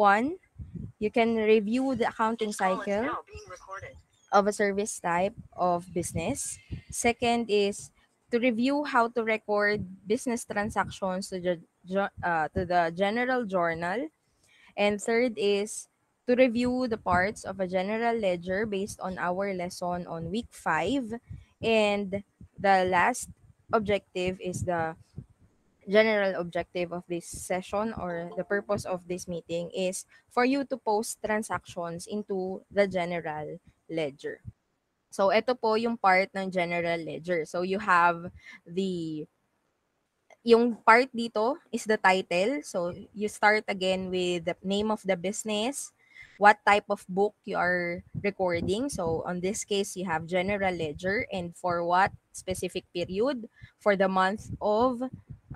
1, you can review the accounting cycle of a service type of business. Second is to review how to record business transactions to the general journal. And third is to review the parts of a general ledger based on our lesson on week 5. And the last objective is the general objective of this session, or the purpose of this meeting is for you to post transactions into the general ledger. So ito po yung part ng general ledger. So you have the yung part dito is the title. So you start again with the name of the business, what type of book you are recording. So on this case, you have general ledger, and for what specific period, for the month of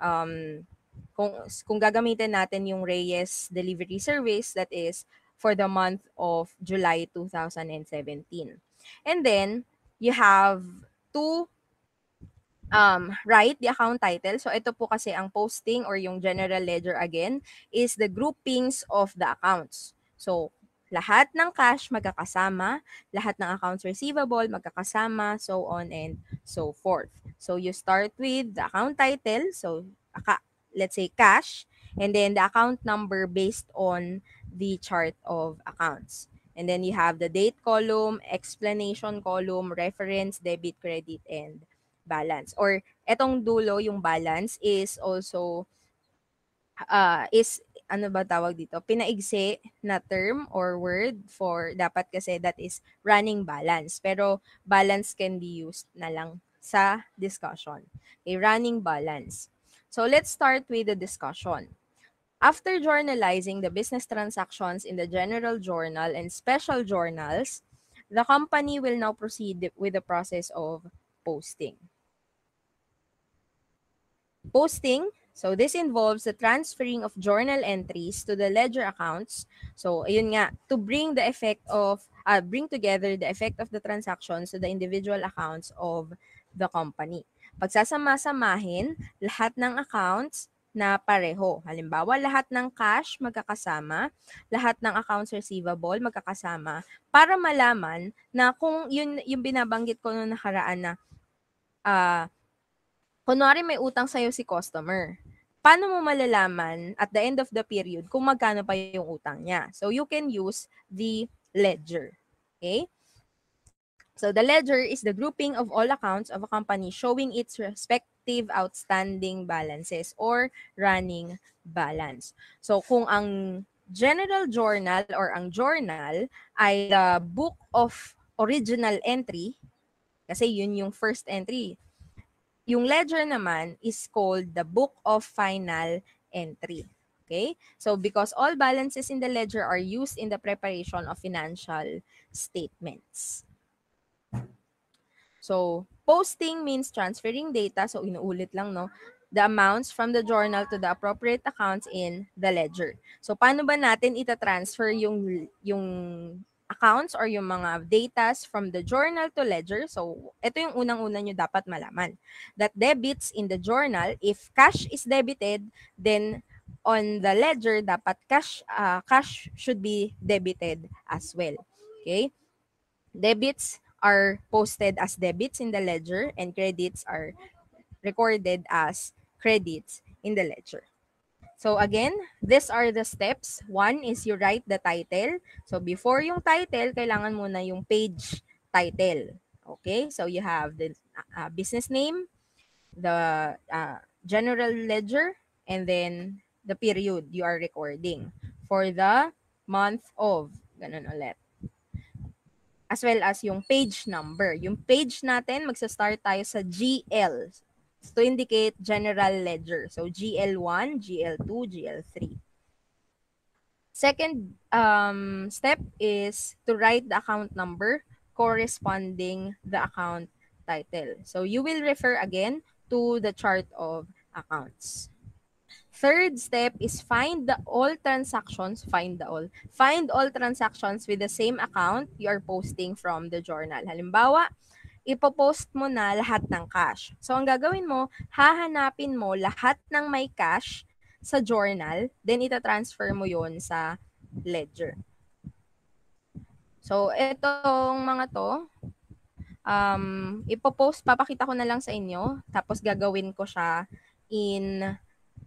um kung gagamitin natin yung Reyes delivery service, that is for the month of July 2017. And then you have to write the account title. So ito po kasi ang posting or yung general ledger again is the groupings of the accounts. So lahat ng cash magkakasama, lahat ng accounts receivable magkakasama, so on and so forth. So you start with the account title, so let's say cash, and then the account number based on the chart of accounts. And then you have the date column, explanation column, reference, debit, credit, and balance. Or etong dulo, yung balance, is also is ano ba tawag dito? Pinaigsi na term or word for dapat kasi that is running balance. Pero balance can be used na lang sa discussion. Okay, running balance. So let's start with the discussion. After journalizing the business transactions in the general journal and special journals, the company will now proceed with the process of posting. Posting, so this involves the transferring of journal entries to the ledger accounts. So ayun nga, to bring the effect of bring together the effect of the transactions to the individual accounts of the company. Pagsasama-samahin lahat ng accounts na pareho. Halimbawa, lahat ng cash magkakasama, lahat ng accounts receivable magkakasama para malaman na kung yun yung binabanggit ko noong nakaraan na kunwari may utang sa'yo si customer. Paano mo malalaman at the end of the period kung magkano pa yung utang niya? So you can use the ledger. Okay? So the ledger is the grouping of all accounts of a company showing its respective outstanding balances or running balance. So kung ang general journal or ang journal ay the book of original entry, kasi yun yung first entry. Yung ledger naman is called the book of final entry. Okay? So because all balances in the ledger are used in the preparation of financial statements. So, posting means transferring data. So, inuulit lang, no? The amounts from the journal to the appropriate accounts in the ledger. So, paano ba natin ita-transfer yung accounts or yung mga datas from the journal to ledger? So, ito yung unang-una nyo dapat malaman. That debits in the journal, if cash is debited, then on the ledger, dapat cash should be debited as well. Okay? Debits are posted as debits in the ledger and credits are recorded as credits in the ledger. So again, these are the steps. One is you write the title. So before yung title, kailangan muna yung page title. Okay? So you have the business name, the general ledger, and then the period you are recording for the month of. Ganun ulit. As well as yung page number. Yung page natin, magsa-start tayo sa GL to indicate general ledger. So, GL1, GL2, GL3. Second step is to write the account number corresponding the account title. So, you will refer again to the chart of accounts. Third step is find all transactions with the same account you are posting from the journal. Halimbawa, ipopost mo na lahat ng cash. So, ang gagawin mo, hahanapin mo lahat ng may cash sa journal, then ita-transfer mo yon sa ledger. So, itong mga to, ipopost, papakita ko na lang sa inyo, tapos gagawin ko siya in,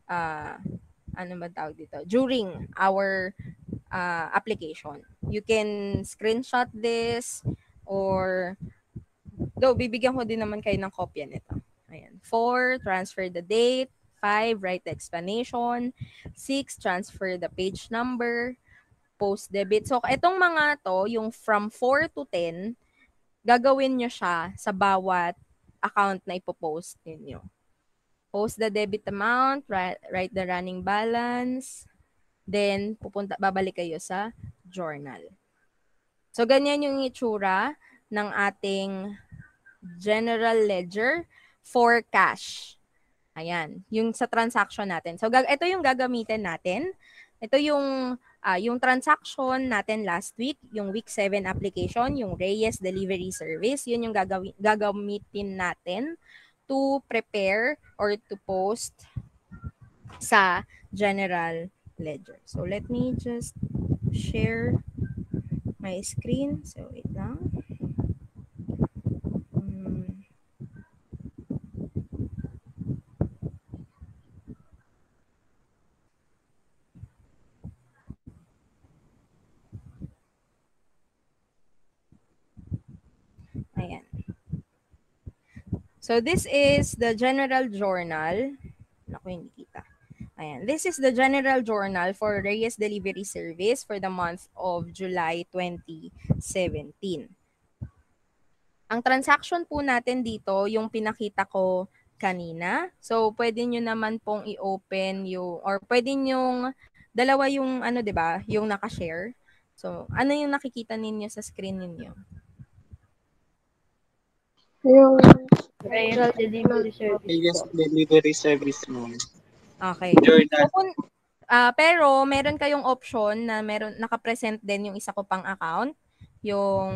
ano ba tawag dito? During our application. You can screenshot this or, though, bibigyan ko din naman kayo ng kopya nito. Ayan. 4, transfer the date. 5, write the explanation. 6, transfer the page number. Post debit. So, itong mga to, yung from 4 to 10, gagawin nyo siya sa bawat account na ipopost ninyo. Post the debit amount, write the running balance, then babalik kayo sa journal. So, ganyan yung itsura ng ating general ledger for cash. Ayan, yung sa transaction natin. So, ito yung gagamitin natin. Ito yung transaction natin last week, yung week 7 application, yung Reyes Delivery Service, yun yung gagamitin natin to prepare or to post sa general ledger. So, let me just share my screen. So, wait lang. Ayan. So, this is the general journal. Naku, hindi kita. Ayan. This is the general journal for Reyes Delivery Service for the month of July 2017. Ang transaction po natin dito, yung pinakita ko kanina. So, pwede nyo naman pong i-open yung, or pwede nyong, dalawa yung, ano, di ba, yung nakashare. So, ano yung nakikita ninyo sa screen ninyo? Yung Reyes Delivery Service Reyes po. Delivery Service mo. Okay. Journal. So, pero meron kayong option na naka-present din yung isa ko pang account. Yung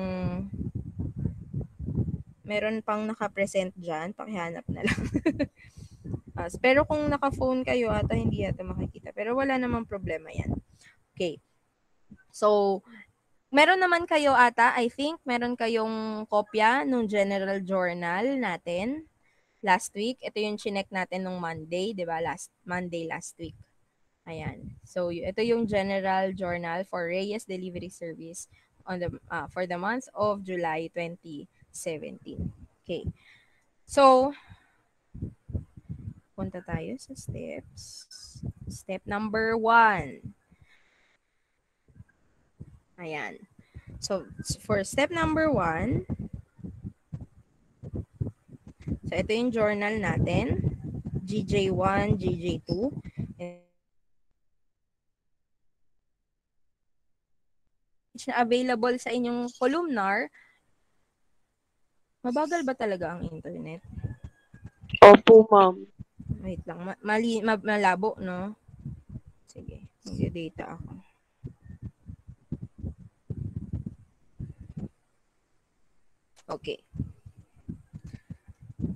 meron pang naka-present dyan. Pakihanap na lang. Pero kung naka-phone kayo ata, hindi ata makikita. Pero wala namang problema yan. Okay. So, meron naman kayo ata, I think, meron kayong kopya nung general journal natin last week. Ito yung chinek natin nung Monday, di ba? Monday last week. Ayan. So, ito yung general journal for Reyes Delivery Service for the month of July 2017. Okay. So, punta tayo sa steps. Step number 1. Ayan. So, for step number 1, so ito yung journal natin. GJ1, GJ2. Na available sa inyong columnar. Mabagal ba talaga ang internet? Opo, ma'am. Wait lang. Malabo, no? Sige. Mag-data ako. Okay.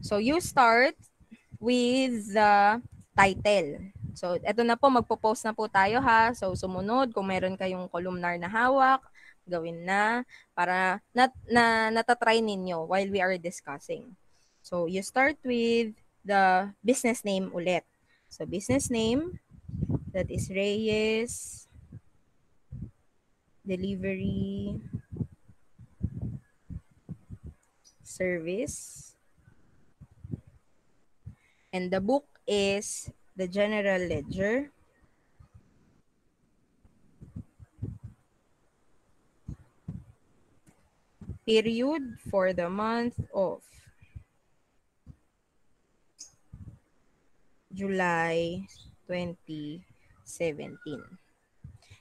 So, you start with the title. So, eto na po, magpo-post na po tayo ha. So, sumunod, kung meron kayong columnar na hawak, gawin na para natatry ninyo while we are discussing. So, you start with the business name ulit. So, business name, that is Reyes Delivery Service. And the book is the General Ledger. Period for the month of July 2017.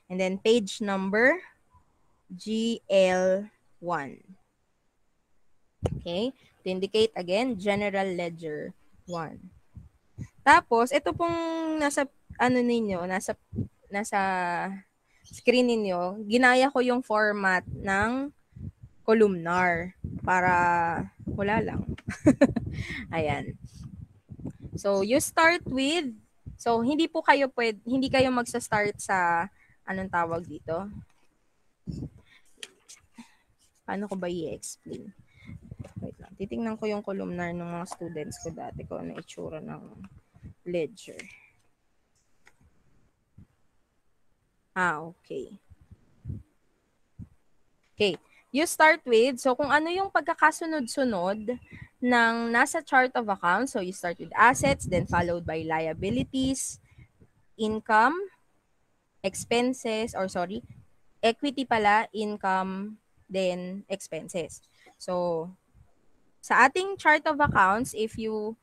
And then page number GL1. Okay? To indicate again, General Ledger 1. Tapos, ito pong nasa screen ninyo, ginaya ko yung format ng columnar para wala lang. Ayan. So, you start with, so hindi kayo magsa-start sa anong tawag dito? Paano ko ba i-explain? Wait lang. Titingnan ko yung columnar ng mga students ko dati ko ano itsura ng ledger. Okay. Okay. You start with, so kung ano yung pagkakasunod-sunod ng nasa chart of accounts, so you start with assets, then followed by liabilities, income, expenses, or sorry, equity pala, income, then expenses. So, sa ating chart of accounts, if you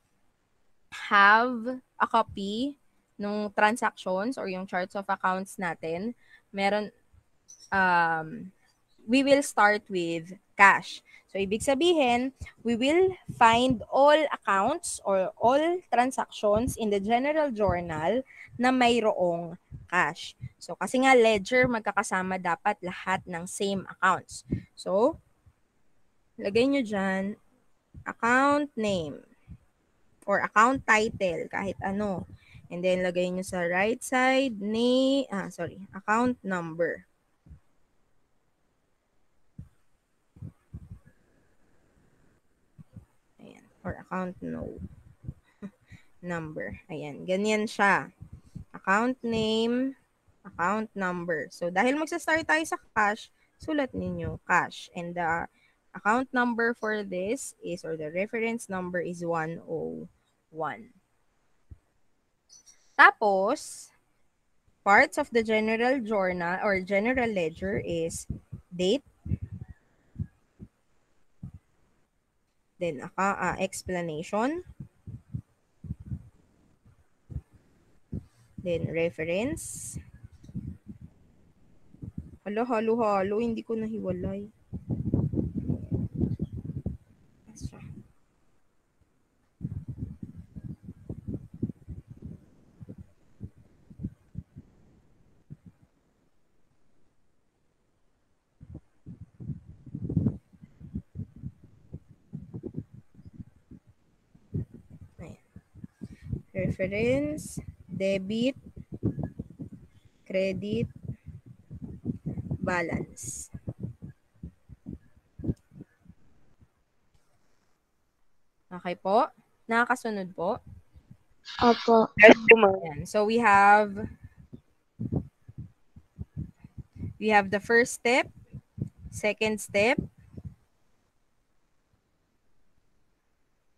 have a copy nung transactions or yung charts of accounts natin, meron, we will start with cash. So, ibig sabihin, we will find all accounts or all transactions in the general journal na mayroong cash. So, kasi nga ledger, magkakasama dapat lahat ng same accounts. So, lagay nyo dyan, account name or account title, kahit ano. And then, lagay nyo sa right side, account number. Ayan. Or account number. Ayan. Ganyan siya. Account name, account number. So, dahil magsa-start tayo sa cash, sulat ninyo cash. And the account number for this is, or the reference number is 101. Tapos, parts of the general journal or general ledger is date, then explanation, then reference. Halo, hindi ko nahiwalay. Reference, debit, credit, balance. Okay po? Nakakasunod po? Opo. Yes po, ma'am. Ayan. So we have the first step, second step,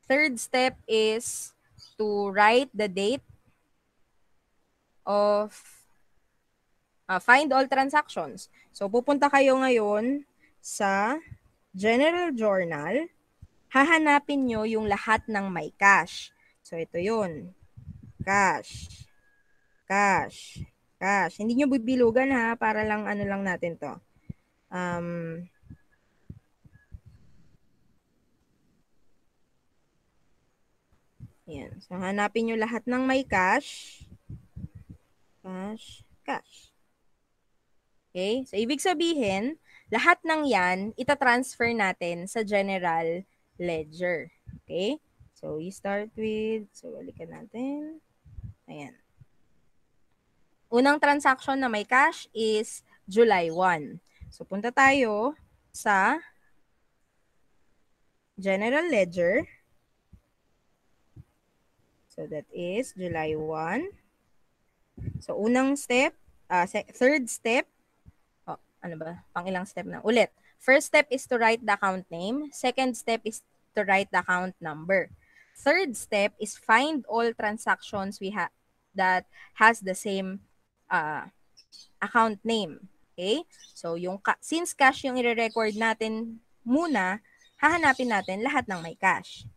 third step is to write the date of find all transactions. So, pupunta kayo ngayon sa General Journal. Hahanapin nyo yung lahat ng may cash. So, ito yun. Cash. Cash. Cash. Hindi nyo bibilugan ha, para lang ano lang natin to. Ayan. So, hanapin nyo lahat ng may cash. Cash. Cash. Okay? So, ibig sabihin, lahat ng yan, itatransfer natin sa general ledger. Okay? So, we start with, so, balikan natin. Ayan. Unang transaction na may cash is July 1. So, punta tayo sa general ledger. So, that is July 1. So, unang step, third step, ano ba? Pang-ilang step na? Ulit. First step is to write the account name. Second step is to write the account number. Third step is find all transactions that has the same account name. Okay? So, since cash yung i-record natin muna, hahanapin natin lahat ng may cash.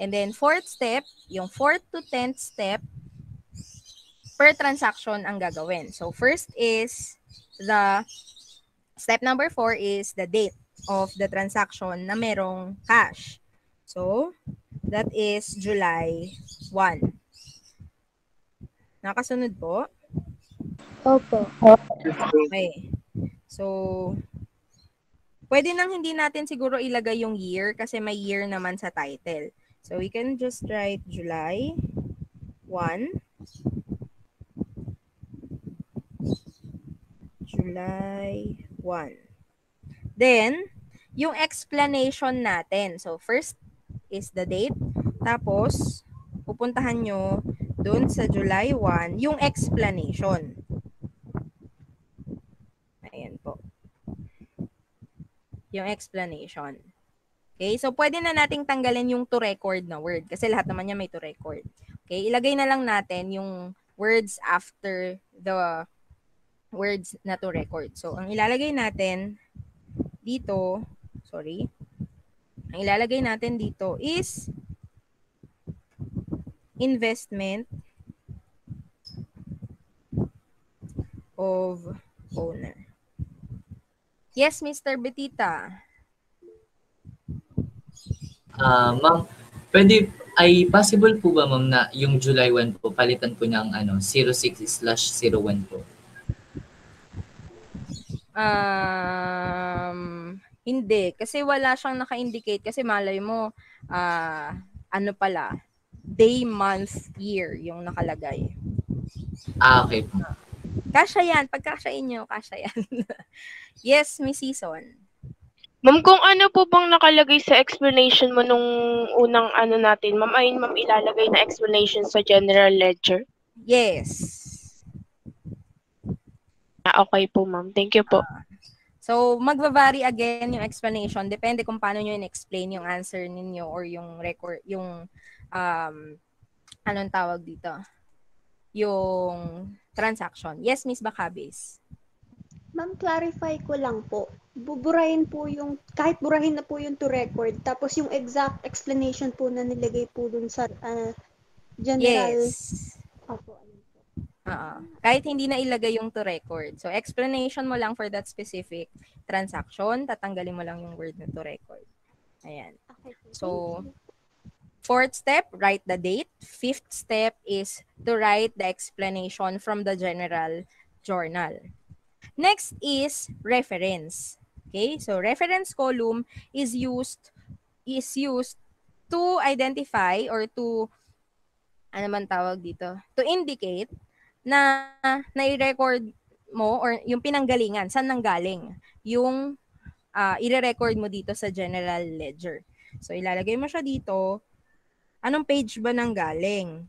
And then, fourth step, yung fourth to 10th step, per transaction ang gagawin. So, first is step number 4 is the date of the transaction na merong cash. So, that is July 1. Nakasunod po? Opo. Okay. So, pwede nang hindi natin siguro ilagay yung year kasi may year naman sa title. So, we can just write July 1. July 1. Then, yung explanation natin. So, first is the date. Tapos, pupuntahan nyo dun sa July 1, yung explanation. Ayan po. Yung explanation. Okay? So, pwede na nating tanggalin yung to record na word kasi lahat naman niya may to record. Okay? Ilagay na lang natin yung words after the words na to record. So, ang ilalagay natin dito, ang ilalagay natin dito is investment of owner. Yes, Mr. Betita. Ma'am, possible po ba ma'am na yung July 1 po palitan po ng 06/01 po? Hindi kasi wala siyang naka-indicate kasi malay mo ano pala, day, month, year yung nakalagay. Okay po. Kasya yan, pagkasyain nyo, kasya yan. Yes, Miss Season. Ma'am, kung ano po bang nakalagay sa explanation mo nung unang natin, ma'am, ayun ma'am ilalagay na explanation sa general ledger? Yes. Okay po ma'am, thank you po. So, magva-vary again yung explanation. Depende kung paano nyo in-explain yung answer ninyo or yung record, yung, anong tawag dito? Yung transaction. Yes, Miss Bacabis. Ma'am, clarify ko lang po. Buburahin po yung, kahit burahin na po yung to record, tapos yung exact explanation po na nilagay po dun sa general. Yes. Opo. Kahit hindi na ilagay yung to record. So, explanation mo lang for that specific transaction, tatanggalin mo lang yung word na to record. Ayan. Okay. So, fourth step, write the date. Fifth step is to write the explanation from the general journal. Next is reference. Okay, so reference column is used to identify or to, ano man tawag dito, to indicate na nai-record mo or yung pinanggalingan, saan nanggaling yung i-record mo dito sa general ledger. So, ilalagay mo siya dito. Anong page ba nanggaling?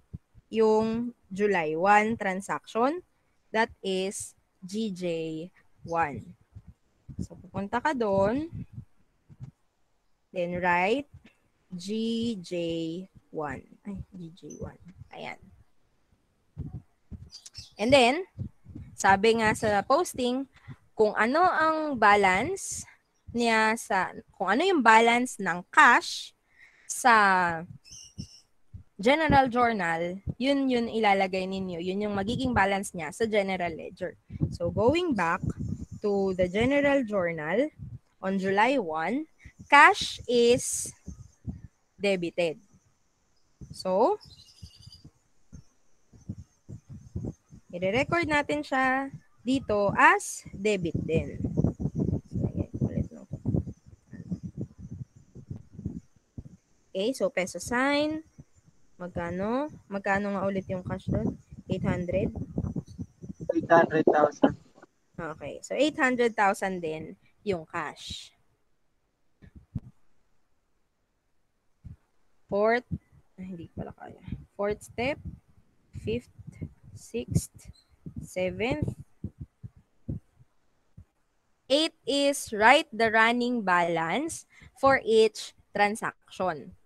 Yung July 1 transaction, that is GJ1. So, pupunta ka doon. Then, write GJ1. Ay, GJ1. Ayan. And then, sabi nga sa posting, kung ano ang balance niya kung ano yung balance ng cash sa general journal, yun ilalagay ninyo. Yun yung magiging balance niya sa general ledger. So, going back to the general journal, on July 1, cash is debited. So, i-record natin siya dito as debit din. Okay, so peso sign. Magkano? Magkano nga ulit yung cash doon? 800? 800,000. Okay, so 800,000 din yung cash. Hindi pala kaya. Fourth step, fifth, sixth, seventh. 8 is write the running balance for each transaction.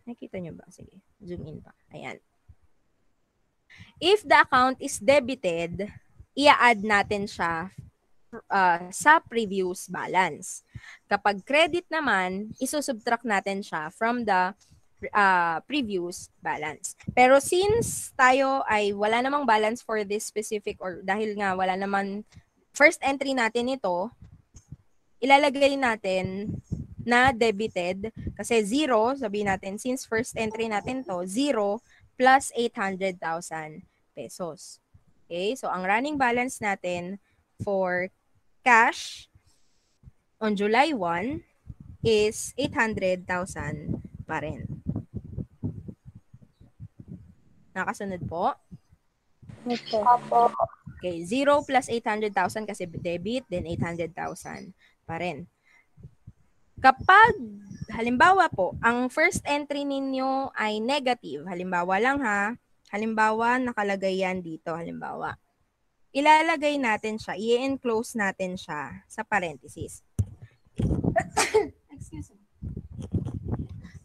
Nakita nyo ba? Sige, zoom in pa. Ayan. If the account is debited, i-add natin siya sa previous balance. Kapag credit naman, isusubtract natin siya from the previous balance. Pero since tayo ay wala namang balance for this specific or dahil nga wala naman first entry natin ito, ilalagay natin na debited kasi 0, sabihin natin since first entry natin to, 0 plus 800,000 pesos. Okay, so ang running balance natin for cash on July 1 is 800,000 pa rin. Nakasunod po? Opo. Okay, 0 plus 800,000 kasi debit, then 800,000 pa rin. Kapag, halimbawa po, ang first entry ninyo ay negative, halimbawa lang ha, halimbawa nakalagay yan dito, halimbawa. Ilalagay natin siya, i-enclose natin siya sa parenthesis. Excuse me.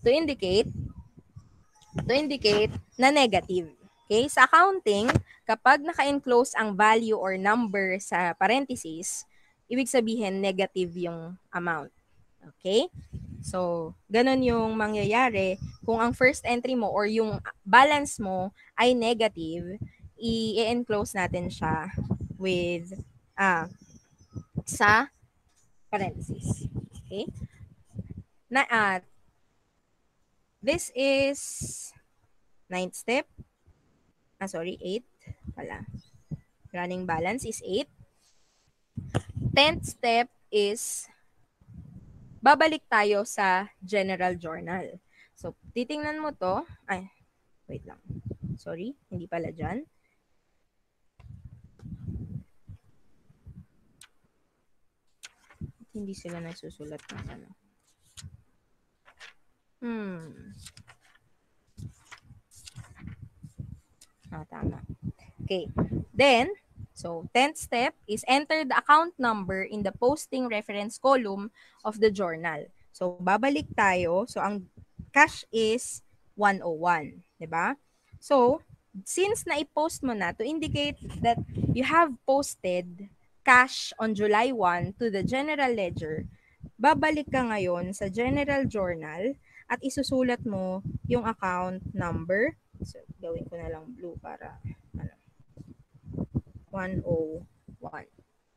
To indicate na negative. Okay? Sa accounting, kapag naka-enclose ang value or number sa parenthesis, ibig sabihin negative yung amount. Okay? So, ganun yung mangyayari kung ang first entry mo or yung balance mo ay negative, i-enclose natin siya with sa parenthesis. Okay? This is 9th step. 8 pala. Running balance is 8. 10th step is babalik tayo sa general journal. So, titingnan mo to. Ay, wait lang. Sorry, hindi pala dyan. Hindi sila nagsusulat ng ano. Tama. Okay. Then, so 10th step is enter the account number in the posting reference column of the journal. So, babalik tayo. So, ang cash is 101. Diba? So, since na-post mo na, to indicate that you have posted cash on July 1 to the general ledger, babalik ka ngayon sa general journal at isusulat mo yung account number. So, gawin ko na lang blue para 101.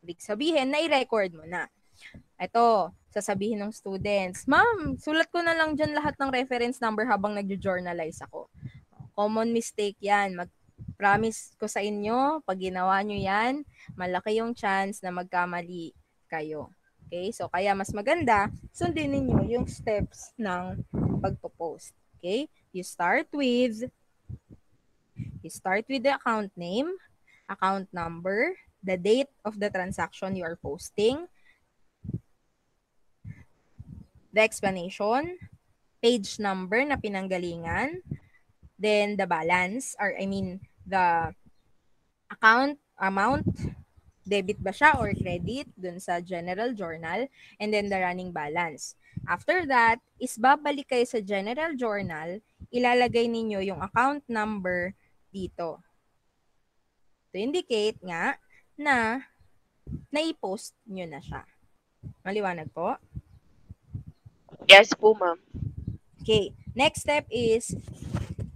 Ibig sabihin, na-record mo na. Ito, sasabihin ng students, ma'am, sulat ko na lang dyan lahat ng reference number habang nag-journalize ako. Common mistake yan. Promise ko sa inyo, pag ginawa nyo yan, malaki yung chance na magkamali kayo. Okay? So, kaya mas maganda, sundin ninyo yung steps ng pagpo-post. Okay? You start with the account name, account number, the date of the transaction you are posting, the explanation, page number na pinanggalingan, then the balance, the account amount, debit ba siya or credit dun sa general journal, and then the running balance. After that, is babalik kayo sa general journal, ilalagay ninyo yung account number dito. To indicate nga na nai-post nyo na siya. Maliwanag po? Yes po, ma'am. Okay. Next step is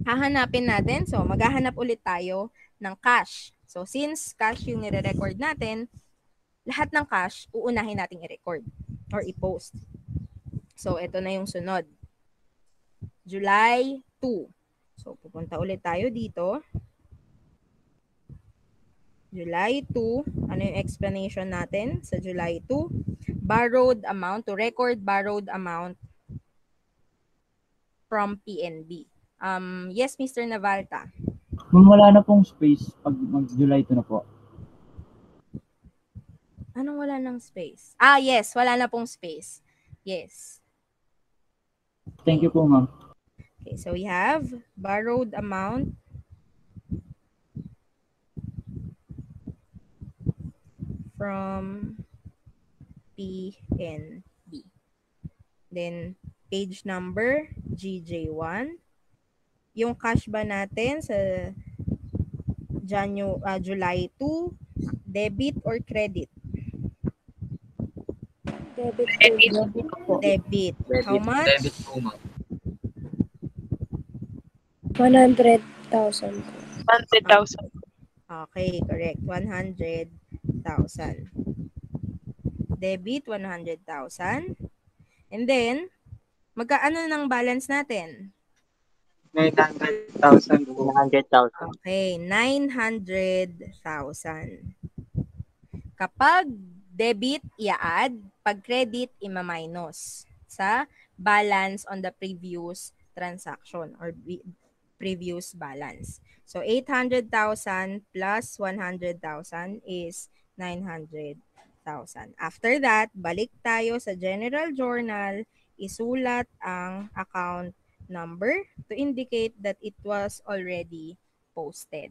hahanapin natin. So, maghahanap ulit tayo ng cash. So, since cash yung nire-record natin, lahat ng cash, uunahin nating i-record or i-post. So, ito na yung sunod. July 2. So, pupunta ulit tayo dito. July 2. Ano yung explanation natin sa July 2? Borrowed amount, to record borrowed amount from PNB. Yes, Mr. Navalta. Wala na pong space pag mag-July 2 na po. Anong wala ng space? Yes. Wala na pong space. Yes. Thank you po, ma'am. Okay, so we have borrowed amount from PNB. Then, page number, GJ1. Yung cash ba natin sa July 2, debit or credit? Debit. How much? Debit po, ma'am. 100,000 po. 100,000. Okay, correct. 100,000. Debit, 100,000. And then, magkaano ng balance natin? 900,000. 900,000. Okay, 900,000. Kapag debit, i-add. Pag credit, ima-minus sa balance on the previous transaction or previous balance. So 800,000 plus 100,000 is 900,000. After that, balik tayo sa general journal, isulat ang account number to indicate that it was already posted.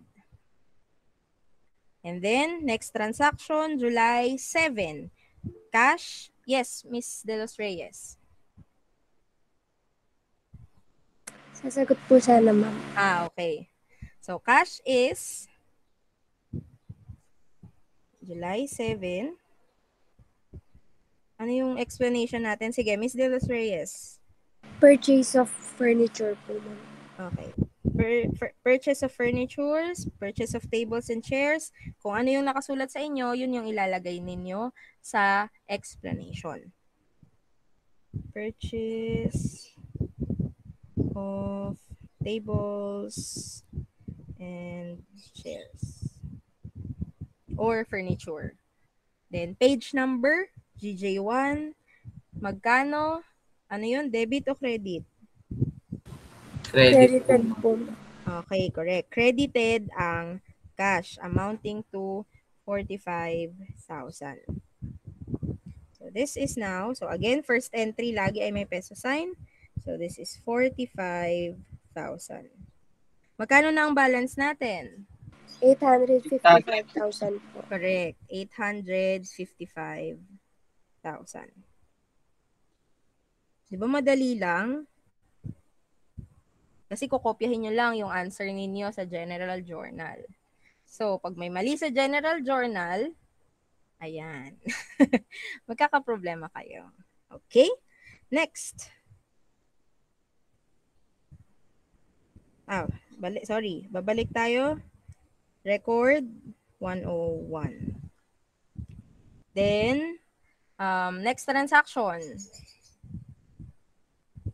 And then, next transaction, July 7. Cash. Yes, Miss De Los Reyes. Sasagot po sana, ma'am. Okay. So, cash is July 7. Ano yung explanation natin? Sige, Miss De Los Reyes. Purchase of furniture po, ma'am. Okay. Purchase of furnitures, purchase of tables and chairs. Kung ano yung nakasulat sa inyo, yun yung ilalagay ninyo sa explanation. Purchase of tables and chairs or furniture. Then, page number, GJ1. Magkano? Ano yun? Debit o credit? Credit po, Credited ma'am. po. Okay, correct. Credited ang cash amounting to 45,000. So, this is now. So, again, first entry lagi ay may peso sign. So, this is 45,000. Magkano na ang balance natin? 855,000 po. Correct. 855,000. Di ba madali lang? Kasi kukopyahin nyo lang yung answer ninyo sa general journal. So, pag may mali sa general journal, ayan. Magkakaproblema kayo. Okay? Next. Babalik tayo. Record 101. Then, next transaction.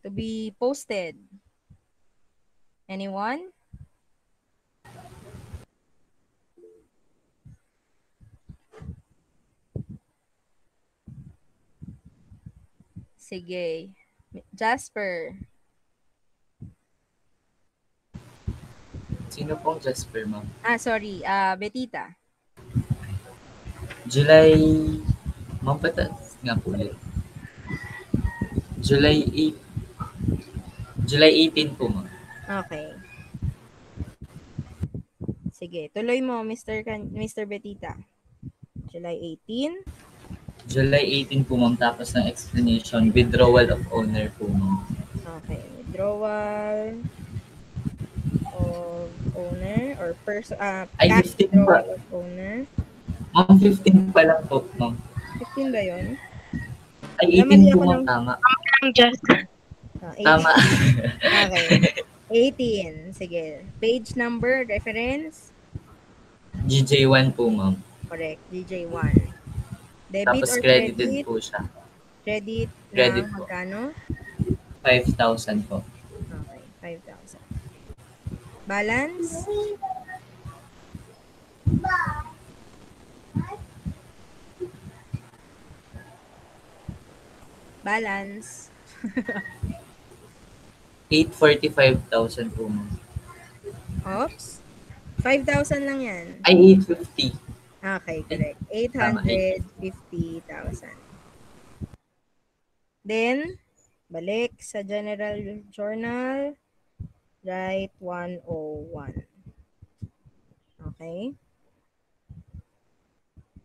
To be posted. Anyone? Sige. Jasper. Sino pong Jasper, ma'am? Sorry. Betita. July... Ma'am, patas nga po ulit. July 18 po, ma'am. Okay. Sige. Tuloy mo, Mr. Betita. July 18. July 18 po, ma'am. Tapos ng explanation, withdrawal of owner po, ma'am. Okay. Withdrawal of owner or Ay, cash 15 withdrawal pa. of owner. Ma'am, 15 pa lang po, ma'am. 15 ba yun? Ay, 18 po, ma'am. Tama. Ang just. 18. Tama. Okay. 18. Sige. Page number, reference. GJ1 po, ma'am. Correct. DJ1. Debit Tapos or credited credit? po siya. Credit Credit na po. magkano? 5,000 po. Okay. 5,000. Balance? Balance. 845,000 po, ma'am. Oops. 5,000 lang yan. Ay, 850. Okay, correct. Tama, 850,000. Then, balik sa general journal. Write 101. Okay?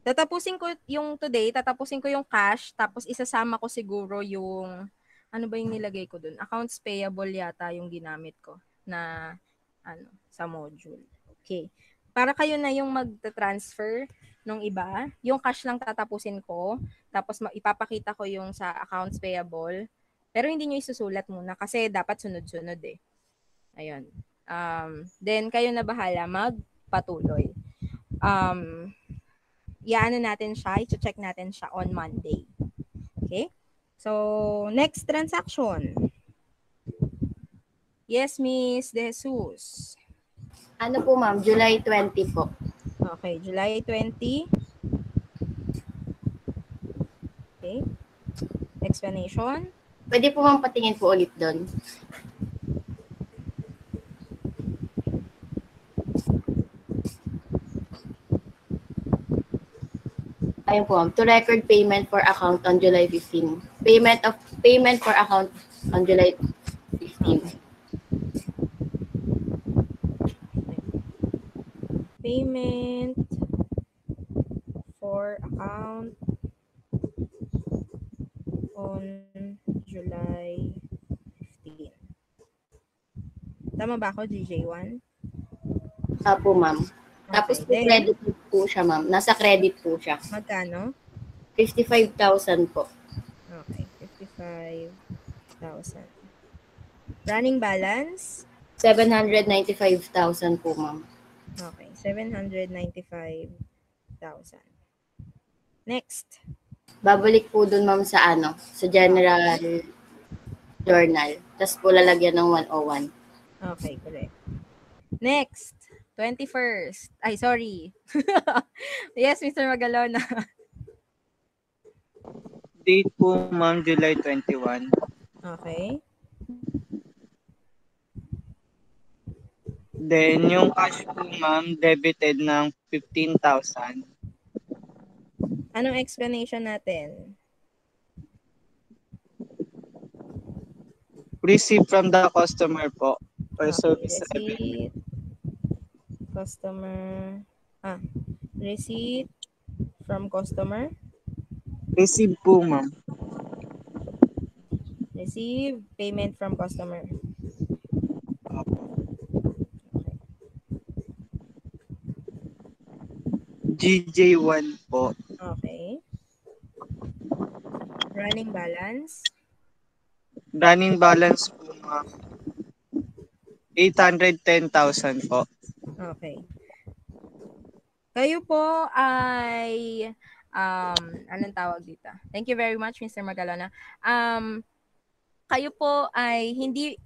Tatapusin ko yung today, tatapusin ko yung cash, tapos isasama ko siguro yung, ano ba yung nilagay ko dun? Accounts payable yata yung ginamit ko na, sa module. Okay. Para kayo na yung mag-transfer nung iba, yung cash lang tatapusin ko, tapos ipapakita ko yung sa accounts payable, pero hindi nyo isusulat muna kasi dapat sunod-sunod eh. Ayun. Then, kayo na bahala magpatuloy. Iano natin siya, i-check natin siya on Monday. Okay? So, next transaction. Yes, Miss De Jesus. Ano po, ma'am? July 20 po. Okay, July 20. Okay. Explanation. Pwede po, ma'am, patingin po ulit doon. Ayun po, ma'am. To record payment for account on July 15. Payment for account on July 15. Payment for account on July 15. Tama ba ako, DJ1? Apo, ma'am. Tapos po Okay, then, credit po siya, ma'am. Nasa credit po siya. magkano? 55,000 po. Okay, 55,000. Running balance? 795,000 po, ma'am. Okay, 795,000. Next. Babalik po dun, ma'am, sa sa general journal. Tapos po lalagyan ng 101. Okay, correct. Next. 21st. Ay, sorry. Yes, Mr. Magalona. Date po, ma'am, July 21. Okay. Then, yung cash po, ma'am, debited ng 15,000. Anong explanation natin? Receive from the customer po. Or Okay, service receipt. Customer. Receipt from customer. Receive po, ma'am. Receive payment from customer. GJ1 po. Okay. Running balance. Running balance po, ma'am. 810,000 po. Okay. Kayo po ay anong tawag dito? Thank you very much, Mr. Magalona. Kayo po ay hindi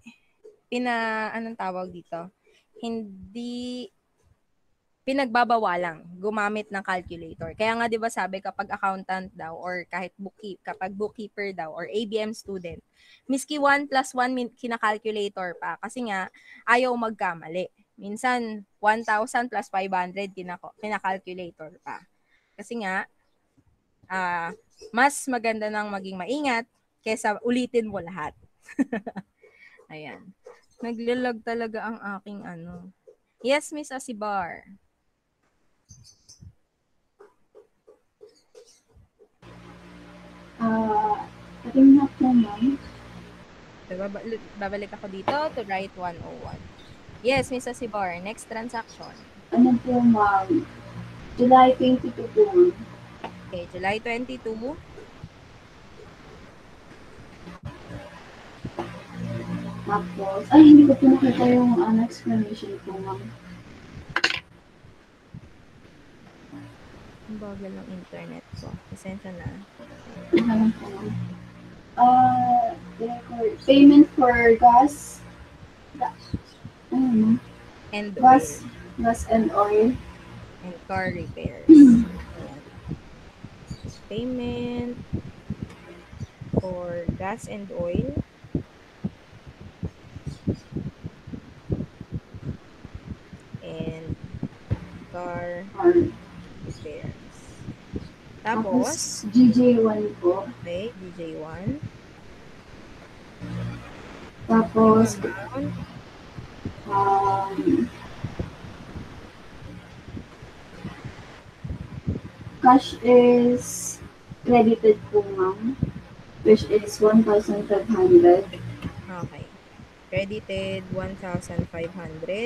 anong tawag dito? Hindi pinagbabawalang gumamit ng calculator. Kaya nga 'di ba sabi kapag accountant daw or kahit kapag bookkeeper daw or ABM student, miski 1 plus 1 kina-calculator pa kasi nga ayaw magkamali. Minsan 1,000 plus 500 kina-calculator pa. Kasi nga mas maganda nang maging maingat kaysa ulitin mo lahat. Ayan. Naglalag talaga ang aking Yes, Miss Asibar. Ring na po, ma'am. Babalik ako dito to write 101. Yes, Miss Asibar. Next transaction. Ano po, ma'am? July 22 po, ma'am. Okay, July 22. Tapos, hindi ko po nakita yung explanation po, ma'am. Ang bagal ng internet ko. Pasensya na. Ano po, ma'am? Payment for gas. And Gas and oil. and car repairs. Ayan. Payment for gas and oil. And car repairs. Tapos, GJ1 po. okay, DJ1. Tapos, Amount, cash is credited po, ma'am, which is 1,500. okay. Credited 1,500.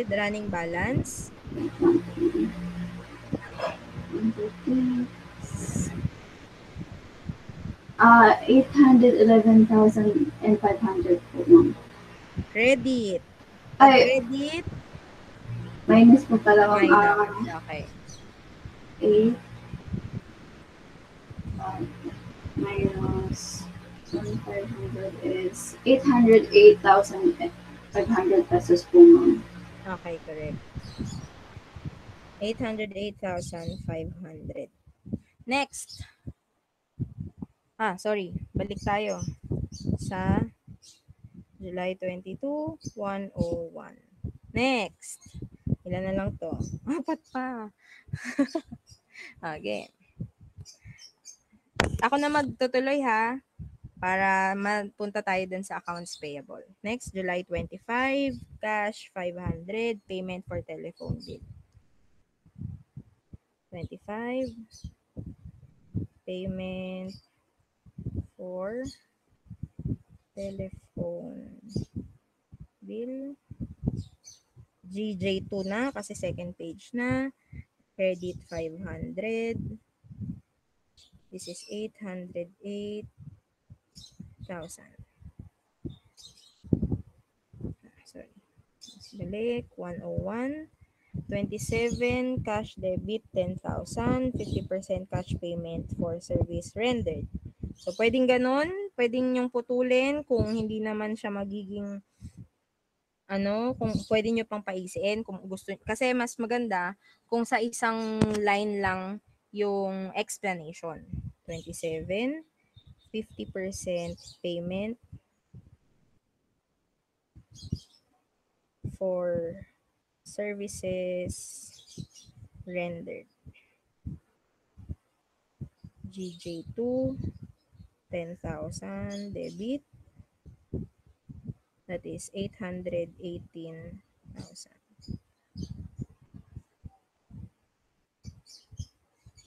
Running balance. 811,500 po, ma'am. Credit. Ay, Credit. minus po pala, ma'am. Minus. Okay. 8 minus 1,500 is 808,500 pesos po, ma'am. Okay, correct. 808,500. Next. Sorry. Balik tayo sa July 22, 101. Next. Ilan na lang to? Apat pa. Okay. Ako na magtutuloy ha, para mapunta tayo dun sa accounts payable. Next, July 25, cash 500, payment for telephone bill. 25, payment for telephone bill. GJ2 na kasi second page na. Credit 500. This is 808,000. Sorry. Balik, 101. 27, cash debit 10,000. 50% cash payment for service rendered. So, pwedeng ganun. Pwedeng yung putulin kung hindi naman siya magiging kung pwede nyo pang paisiin kung gusto, kasi mas maganda kung sa isang line lang yung explanation. 27, 50% payment for services rendered. GJ2, 10,000 debit. That is 818,000.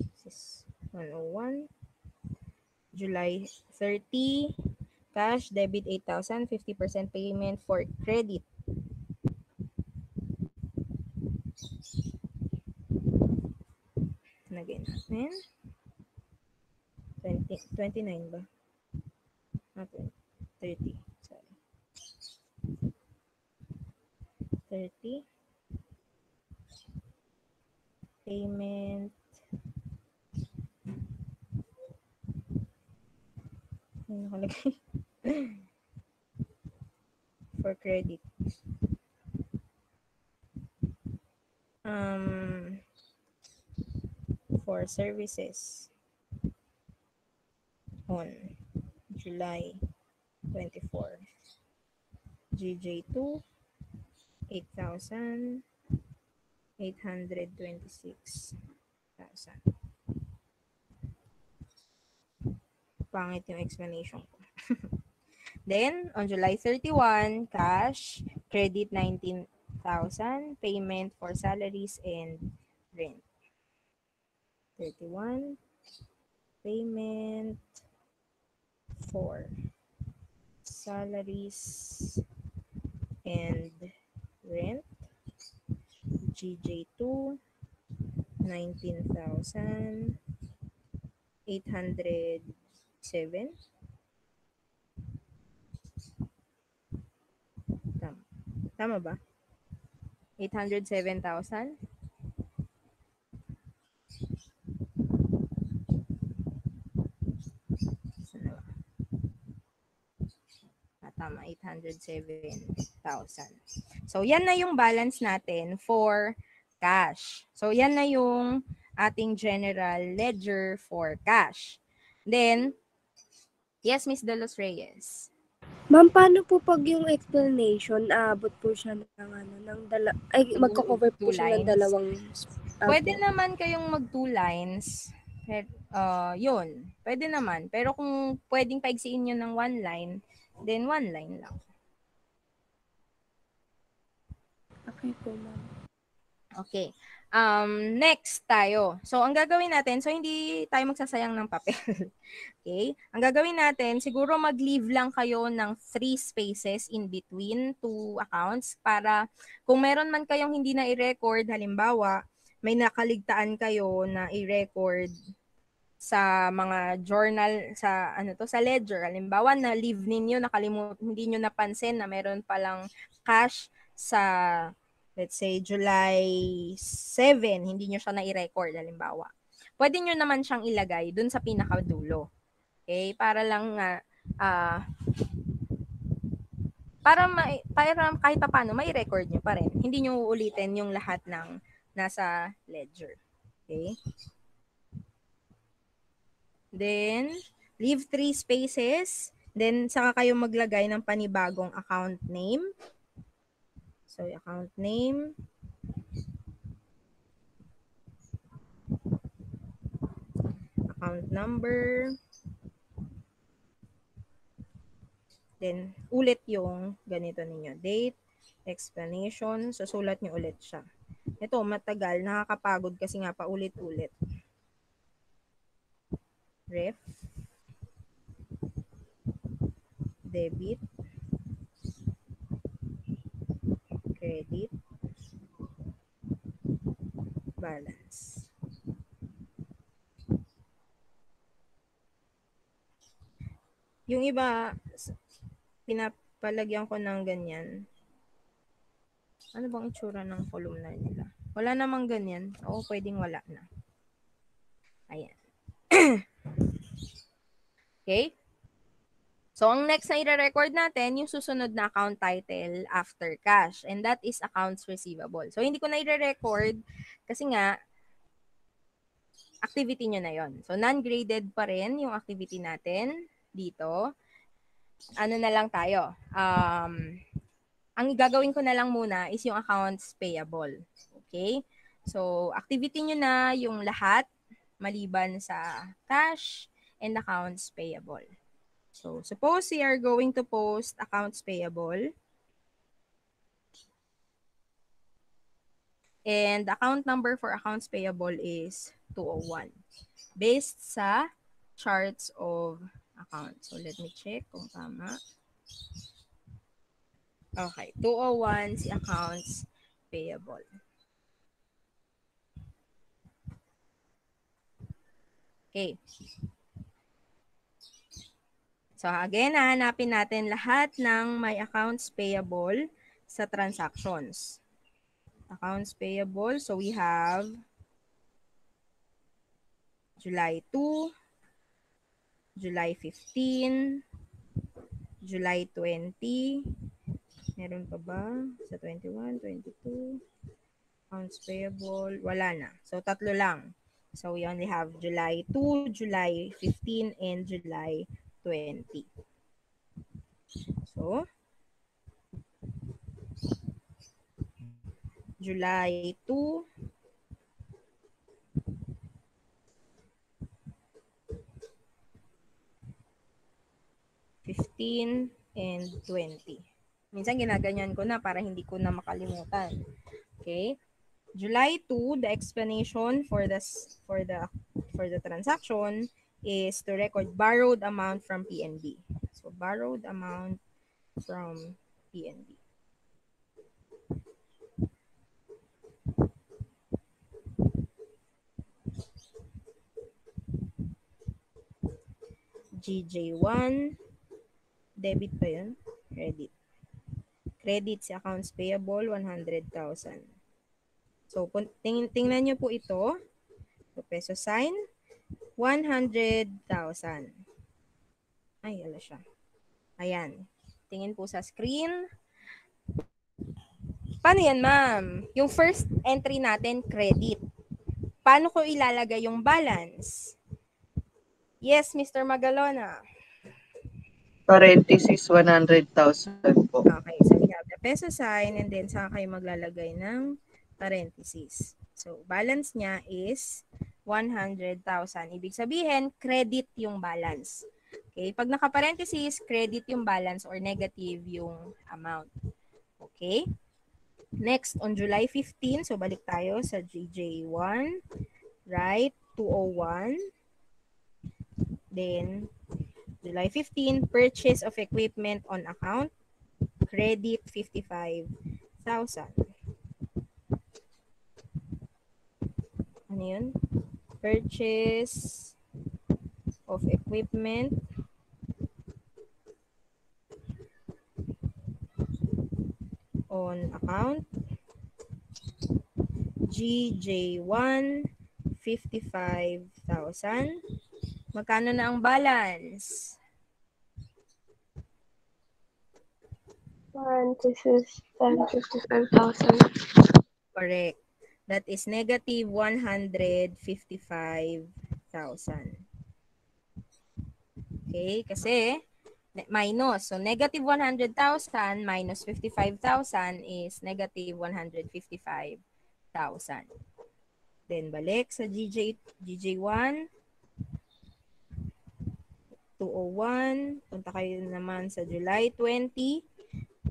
This is 101. July 30, cash, debit 8,000, 50% payment for credit. Lagay natin. 29 ba? 30. Sorry. 30. Payment. Ano nakalagay? For credit. For services on July 24. GJ2, 8,000, 826,000. Pangit yung explanation ko. Then, on July 31, cash, credit 19,000, payment for salaries and rent. 31, payment for salaries and rent. GJ2, 19,807. Tama ba? 807,000? Tama, 807,000. So, yan na yung balance natin for cash. So, yan na yung ating general ledger for cash. Then, yes, Miss De Los Reyes. Ma'am, paano po pag yung explanation, aabot po siya magko-cover po siya ng dalawang... Pwede naman kayong mag 2 lines. Yun, pwede naman. Pero kung pwedeng paigsiin nyo ng 1 line, then 1 line lang. Okay po, ma'am. Okay. Next tayo. So, ang gagawin natin, so hindi tayo magsasayang ng papel. Okay? Ang gagawin natin, siguro mag-leave lang kayo ng 3 spaces in between 2 accounts para kung meron man kayong hindi na i-record, halimbawa, may nakaligtaan kayo na i-record sa mga journal, sa sa ledger. Halimbawa, na leave ninyo, hindi nyo napansin na meron palang cash sa let's say, July 7, hindi nyo siya na-i-record, halimbawa. Pwede nyo naman siyang ilagay dun sa pinakadulo. Okay? Para lang, para kahit pa paano, may record nyo pa rin. Hindi nyo uulitin yung lahat ng nasa ledger. Okay? Then, leave 3 spaces. Then, saka kayo maglagay ng panibagong account name. So, account name, account number, Then, ulit yung ganito ninyo. Date, explanation, susulat nyo ulit siya. Ito, matagal, nakakapagod kasi nga paulit-ulit. Ref, debit, credit, balance. Yung iba, pinapalagyan ko ng ganyan. Ano bang itsura ng columnar nila? Wala namang ganyan. Oo, pwedeng wala na. Ayan. Okay? So, ang next na i-record natin, yung susunod na account title after cash. And that is accounts receivable. So, hindi ko na i-record kasi nga, activity nyo na yon. So, non-graded pa rin yung activity natin dito. Ano na lang tayo? Ang gagawin ko na lang muna is yung accounts payable. Okay? So, activity nyo na yung lahat maliban sa cash and accounts payable. So, suppose we are going to post accounts payable. And the account number for accounts payable is 201. Based sa charts of accounts. So, let me check kung tama. Okay, 201 si accounts payable. Okay. So again, hahanapin natin lahat ng may accounts payable sa transactions. Accounts payable, so we have July 2, July 15, July 20, meron pa ba? Sa 21, 22, accounts payable, wala na. So, tatlo lang. So, we only have July 2, July 15, and July 20. So, July 2, and 20. Minsan ginaganyan ko na para hindi ko na makalimutan. Okay? July 2, the explanation for the transaction is to record borrowed amount from PNB. So borrowed amount from PNB. GJ1, debit pa yun? Credit. Credit si accounts payable, 100,000. So, tingnan nyo po ito. So, peso sign, 100,000. Ay, ala siya. Ayan. Tingin po sa screen. Paano yan, ma'am? Yung first entry natin, credit. Paano ko ilalagay yung balance? Yes, Mr. Magalona. Parenthesis 100,000 po. Okay, so we have the peso sign and then saka kayo maglalagay ng parenthesis. So, balance niya is 100,000. Ibig sabihin, credit yung balance. Okay, pag naka-parenthesis, credit yung balance or negative yung amount. Okay? Next, on July 15, so balik tayo sa GJ1, right? 201. Then, July 15, purchase of equipment on account, credit 55,000. Ano yun? Purchase of equipment on account, GJ1, 55,000. Magkano na ang balance? Parenthesis, 55,000. Correct. That is negative 155,000. Okay, kasi minus. So, negative 100,000 minus 55,000 is negative 155,000. Then, balik sa GJ1. 201. Punta kayo naman sa July 20.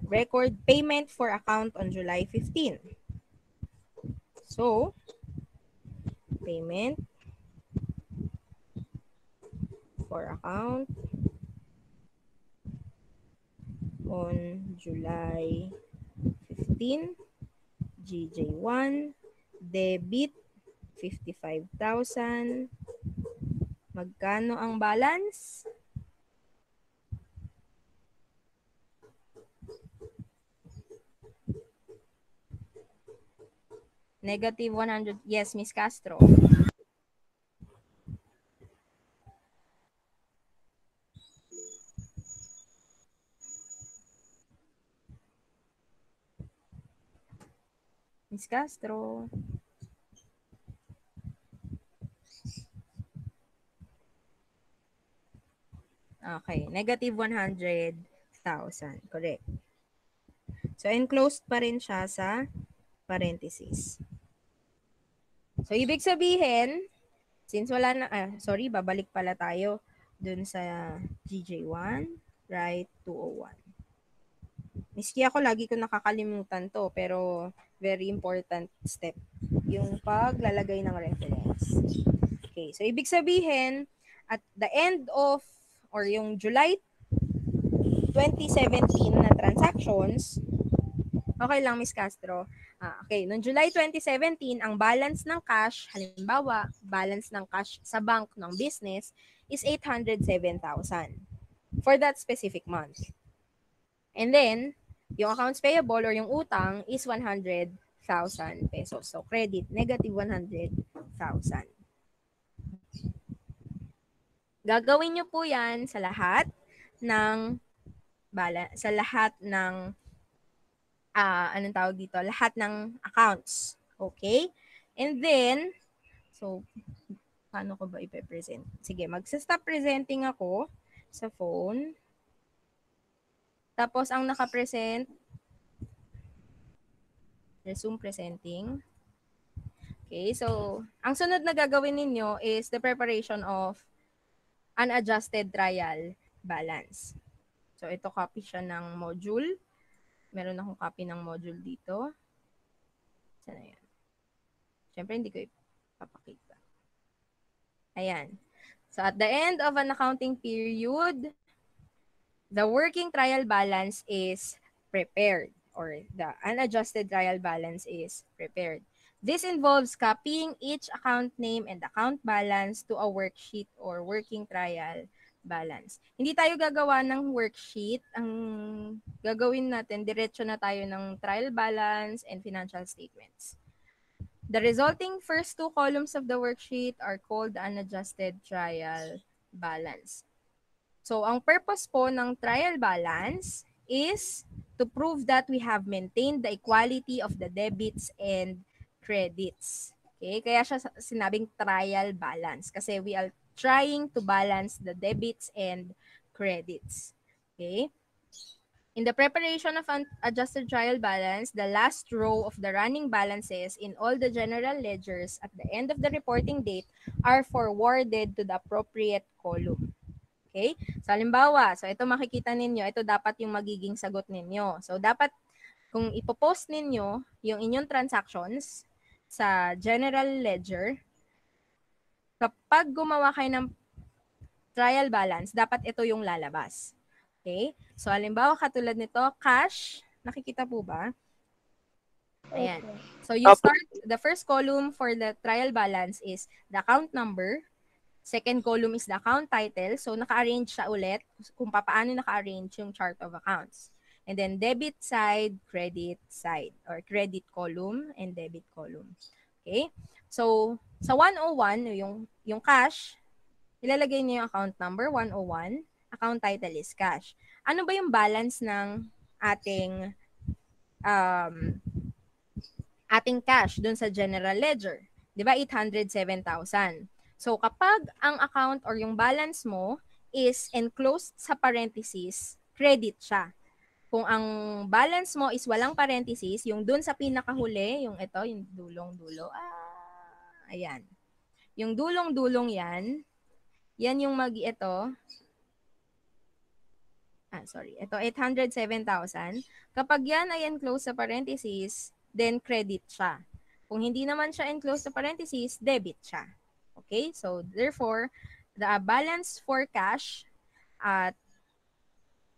Record payment for account on July 15. So, payment for account on July 15. GJ1, debit 55,000. Magkano ang balance? Negative 100. Yes, Miss Castro. Miss Castro. Okay, negative 100,000. Correct. So, enclosed pa rin siya sa parenthesis. So, ibig sabihin, since wala na, babalik pala tayo dun sa GJ1, right, 201. Miski ako, lagi ko nakakalimutan to, pero very important step, yung paglalagay ng reference. Okay, so ibig sabihin, at the end of, or yung July 2017 na transactions, okay lang, Miss Castro. Okay, noong July 2017, ang balance ng cash, halimbawa, balance ng cash sa bank ng business is 807,000 for that specific month. And then, yung accounts payable or yung utang is 100,000 pesos. So, credit, negative 100,000. Gagawin nyo po yan sa lahat ng anong tawag dito? Lahat ng accounts. Okay? And then, so, paano ko ba ipe-present? Sige, magsa-stop presenting ako sa phone. Tapos, ang nakapresent, resume presenting. Okay, so, ang sunod na gagawin ninyo is the preparation of unadjusted trial balance. So, ito copy siya ng module. Meron akong copy ng module dito. Sana yan? Siyempre, hindi ko ipapakita. Ayan. So, at the end of an accounting period, the working trial balance is prepared, or the unadjusted trial balance is prepared. This involves copying each account name and account balance to a worksheet or working trial balance. Hindi tayo gagawa ng worksheet. Ang gagawin natin, diretso na tayo ng trial balance and financial statements. The resulting first two columns of the worksheet are called the unadjusted trial balance. So, ang purpose po ng trial balance is to prove that we have maintained the equality of the debits and credits. Okay? Kaya siya sinabing trial balance kasi we are trying to balance the debits and credits. Okay? In the preparation of an adjusted trial balance, the last row of the running balances in all the general ledgers at the end of the reporting date are forwarded to the appropriate column. Okay? So, halimbawa, ito makikita ninyo, ito dapat yung magiging sagot ninyo. So, dapat, kung ipopost ninyo yung inyong transactions sa general ledger, kapag gumawa kayo ng trial balance, dapat ito yung lalabas. Okay? So, halimbawa, katulad nito, cash, nakikita po ba? Ayan. So, you start, the first column for the trial balance is the account number. Second column is the account title. So, naka-arrange siya ulit kung paano naka-arrange yung chart of accounts. And then, debit side, credit side, or credit column and debit column. Okay? So, sa 101, yung cash, ilalagay niyo yung account number, 101. Account title is cash. Ano ba yung balance ng ating cash dun sa general ledger? Di ba? 807,000. So, kapag ang account or yung balance mo is enclosed sa parenthesis, credit siya. Kung ang balance mo is walang parenthesis, yung dun sa pinakahuli, yung ito, yung dulong-dulo, ayan. Yung dulong-dulong yan yung ito, sorry. Ito, 807,000. Kapag yan ay enclosed sa parentheses, then credit siya. Kung hindi naman siya enclosed sa parentheses, debit siya. Okay? So, therefore, the balance for cash at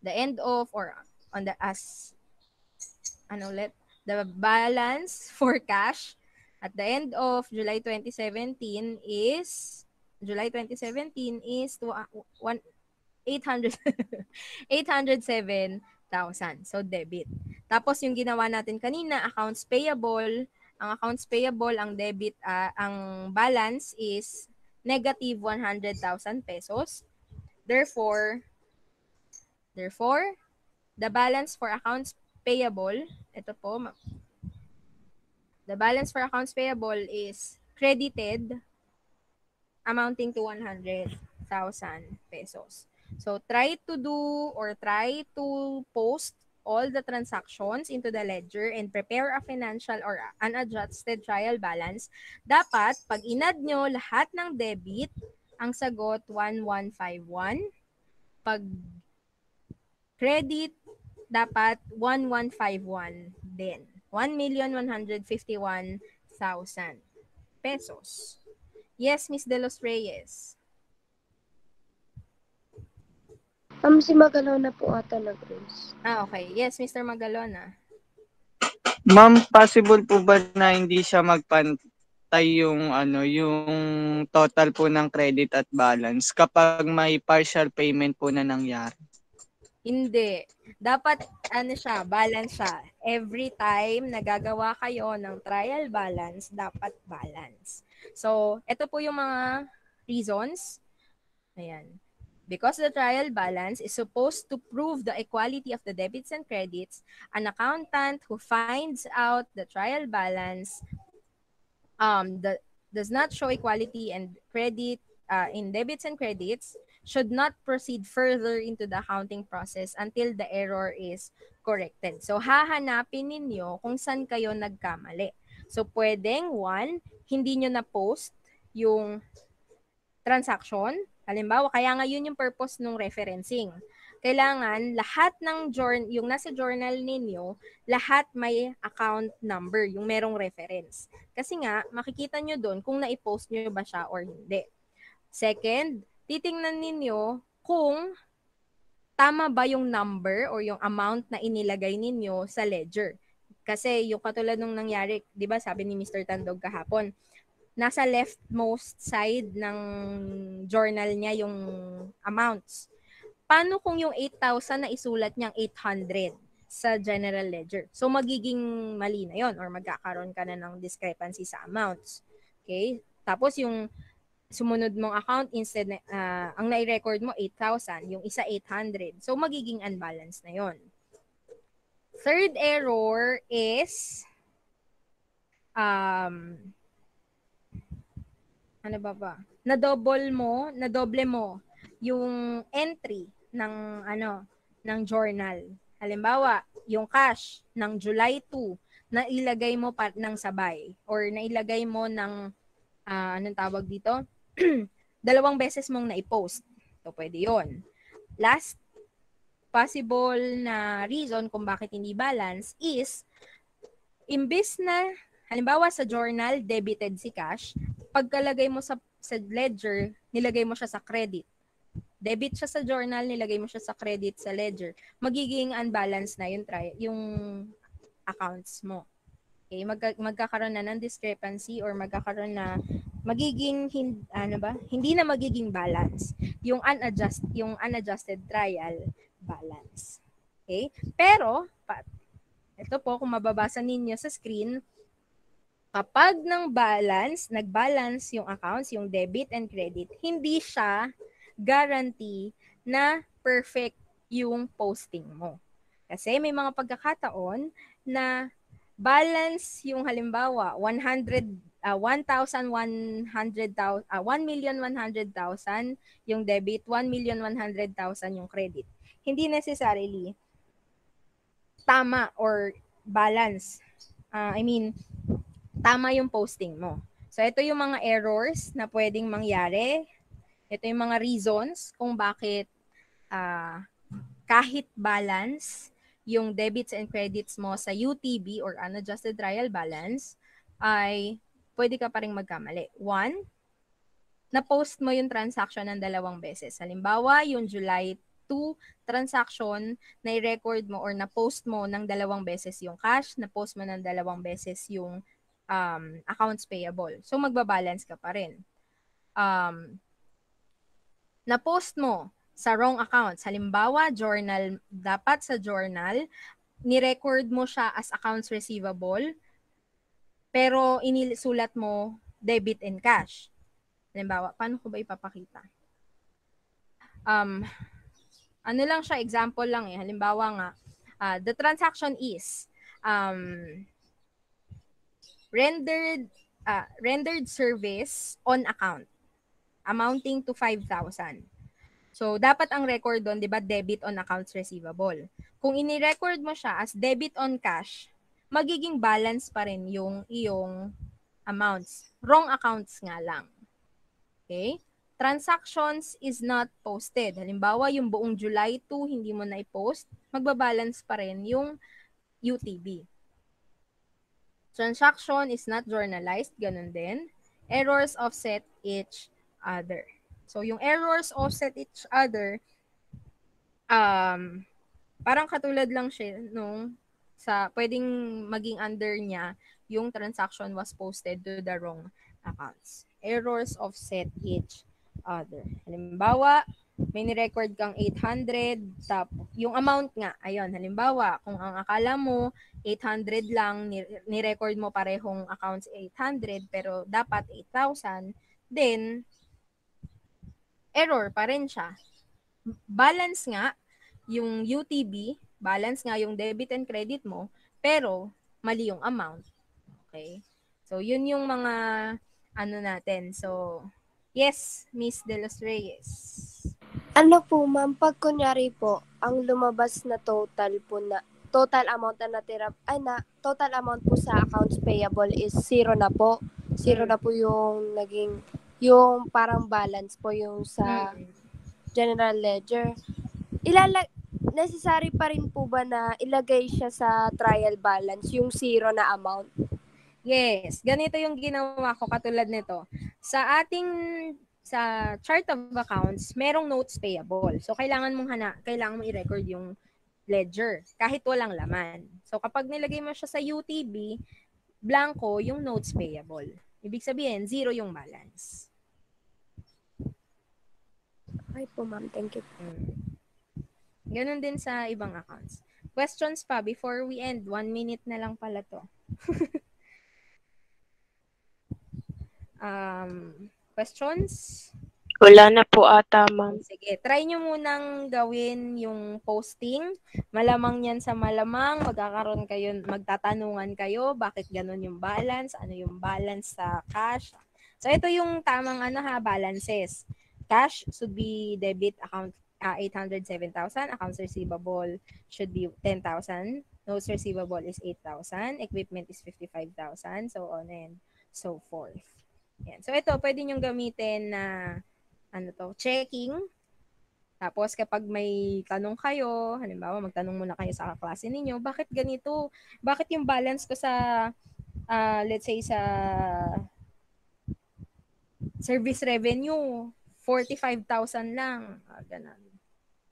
the end of, or on the, the balance for cash at the end of July 2017 is, one 800 807,000. So, debit. Tapos, yung ginawa natin kanina, accounts payable. Ang accounts payable, ang debit, ang balance is negative 100,000 pesos. Therefore, the balance for accounts payable, ito po, the balance for accounts payable is credited amounting to 100,000 pesos. So, try to post all the transactions into the ledger and prepare a financial or unadjusted trial balance. Dapat, pag inad nyo lahat ng debit, ang sagot 1151. Pag credit, dapat 1151 din. 1,151,000 pesos. Yes, Miss De Los Reyes. Si Magalona po ata nag-raise. Okay. Yes, Mr. Magalona. Ma'am, possible po ba na hindi siya magpantay yung total po ng credit at balance kapag may partial payment po na nangyari? Hindi. Dapat, balance siya. Every time nagagawa kayo ng trial balance, dapat balance. So, ito po yung mga reasons. Ayan. Because the trial balance is supposed to prove the equality of the debits and credits, an accountant who finds out the trial balance does not show equality and credit in debits and credits should not proceed further into the accounting process until the error is corrected. So, hahanapin ninyo kung saan kayo nagkamali. So, pwedeng, 1, hindi nyo na-post yung transaction. Halimbawa, kaya nga yun yung purpose ng referencing. Kailangan lahat ng yung nasa journal ninyo, lahat may account number, yung merong reference. Kasi nga, makikita nyo doon kung na-post nyo ba siya or hindi. Second, titingnan ninyo kung tama ba yung number or yung amount na inilagay ninyo sa ledger. Kasi yung katulad nung nangyari, di ba sabi ni Mr. Tandog kahapon, nasa leftmost side ng journal niya yung amounts. Paano kung yung 8,000 na isulat niyang 800 sa general ledger? So, magiging mali na yon or magkakaroon ka na ng discrepancy sa amounts. Okay? Tapos, yung sumunod mong account, instead ang nai-record mo 8,000, yung isa 800. So, magiging unbalanced na yon. Third error is nadoble mo yung entry ng journal. Halimbawa, yung cash ng July 2 na ilagay mo ng sabay or nailagay mo ng anong tawag dito? 2 beses mong na-post. So, pwede yon. Last possible na reason kung bakit hindi balance is imbis na halimbawa sa journal debited si cash, pagkalagay mo sa ledger, nilagay mo siya sa credit. Debit siya sa journal, nilagay mo siya sa credit sa ledger. Magiging unbalanced na yung accounts mo. Okay, magkakaroon na ng discrepancy or magkakaroon na magiging hindi na magiging balance yung unadjusted trial balance. Okay? Pero ito po kung mababasa ninyo sa screen, kapag nag-balance yung accounts, yung debit and credit, hindi siya guarantee na perfect yung posting mo. Kasi may mga pagkakataon na balance yung halimbawa 1,100,000 yung debit, 1,100,000 yung credit. Hindi necessarily tama or balance. Tama yung posting mo. So, ito yung mga errors na pwedeng mangyari. Ito yung mga reasons kung bakit kahit balance yung debits and credits mo sa UTB or unadjusted trial balance, ay pwede ka pa rin magkamali. One, na-post mo yung transaction ng 2 beses. Halimbawa, yung July 2 transaction, na-record mo or na-post mo ng 2 beses yung cash, na-post mo ng 2 beses yung accounts payable. So, magbabalance ka pa rin. Na-post mo sa wrong accounts. Halimbawa, journal, dapat sa journal, ni-record mo siya as accounts receivable, pero inisulat mo debit and cash. Halimbawa, paano ko ba ipapakita? Ano lang siya, example lang eh. Halimbawa nga, the transaction is rendered service on account amounting to 5,000. So, dapat ang record doon, di ba, debit on accounts receivable. Kung ini-record mo siya as debit on cash, magiging balance pa rin yung iyong amounts. Wrong accounts nga lang. Okay? Transactions is not posted. Halimbawa, yung buong July 2, hindi mo na i-post, magbabalance pa rin yung UTB. Transaction is not journalized, ganun din. Errors offset each other. So, yung errors offset each other, parang katulad lang siya nung pwedeng maging under niya yung transaction was posted to the wrong accounts. Errors offset each other. Halimbawa, may ni-record kang 800, yung amount nga, ayun, halimbawa, kung ang akala mo 800 lang, ni-record mo parehong accounts 800, pero dapat 8,000, then, error pa rin siya. Balance nga yung UTB, balance nga yung debit and credit mo, pero mali yung amount. Okay? So, yun yung mga natin. So, yes, Miss De Los Reyes. Ano po, ma'am, pag kunyari po, ang lumabas na total amount na natira, total amount po sa accounts payable is 0 na po. 0 na po yung naging, yung parang balance po yung sa general ledger. Necessary pa rin po ba na ilagay siya sa trial balance, yung 0 na amount? Yes, ganito yung ginawa ko katulad nito. Sa chart of accounts, merong notes payable. So kailangan mong i-record yung ledger kahit walang laman. So kapag nilagay mo siya sa UTB, blanco yung notes payable. Ibig sabihin, 0 yung balance. Okay po, ma'am. Thank you. Ganun din sa ibang accounts. Questions pa before we end? 1 minute na lang pala to. Questions? Wala na po ata, ma'am. Sige, try nyo munang gawin yung posting. Malamang yan sa malamang, magtatanungan kayo, bakit ganun yung balance, ano yung balance sa cash. So, ito yung tamang balances. Cash should be debit account 807,000, accounts receivable should be 10,000, notes receivable is 8,000, equipment is 55,000, so on and so forth. Yan. So, ito, pwede nyo gamitin na checking. Tapos, kapag may tanong kayo, halimbawa, magtanong muna kayo sa klase ninyo, bakit ganito? Bakit yung balance ko sa, let's say, sa service revenue, 45,000 lang. Ganun.